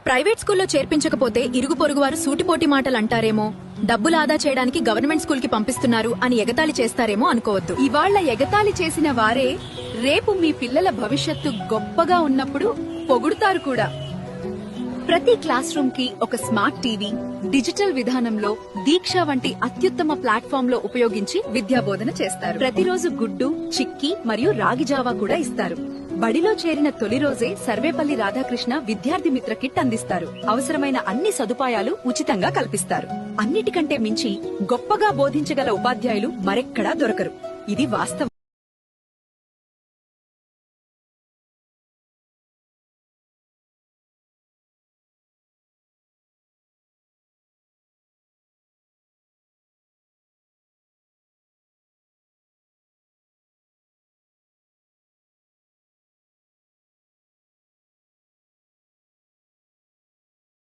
Private స్కూల్లో చేర్పించకపోతే ఇరుగు పొరుగు వారు సూటిపోటి మాటలు అంటారేమో, డబ్బులు ఆదా చేయడానికి గవర్నమెంట్ స్కూల్ కి పంపిస్తున్నారు అని ఎగతాళి చేస్తారేమో అనుకోవద్దు. ఇవాళ్ల ఎగతాళి చేసిన వారే రేపు మీ పిల్లల భవిష్యత్తు గొప్పగా ఉన్నప్పుడు పొగుడుతారు కూడా. ప్రతి క్లాస్ రూమ్ కి ఒక స్మార్ట్ టీవీ, డిజిటల్ విధానంలో దీక్ష వంటి అత్యుత్తమ ప్లాట్ఫామ్ లో ఉపయోగించి విద్యాబోధన చేస్తారు. ప్రతిరోజు గుడ్డు, చిక్కీ మరియు రాగి జావా కూడా ఇస్తారు. బడిలో చేరిన తొలి రోజే సర్వేపల్లి రాధాకృష్ణ విద్యార్థి మిత్ర కిట్ అందిస్తారు. అవసరమైన అన్ని సదుపాయాలు ఉచితంగా కల్పిస్తారు. అన్నిటికంటే మించి గొప్పగా బోధించగల ఉపాధ్యాయులు మరెక్కడా దొరకరు. ఇది వాస్తవం.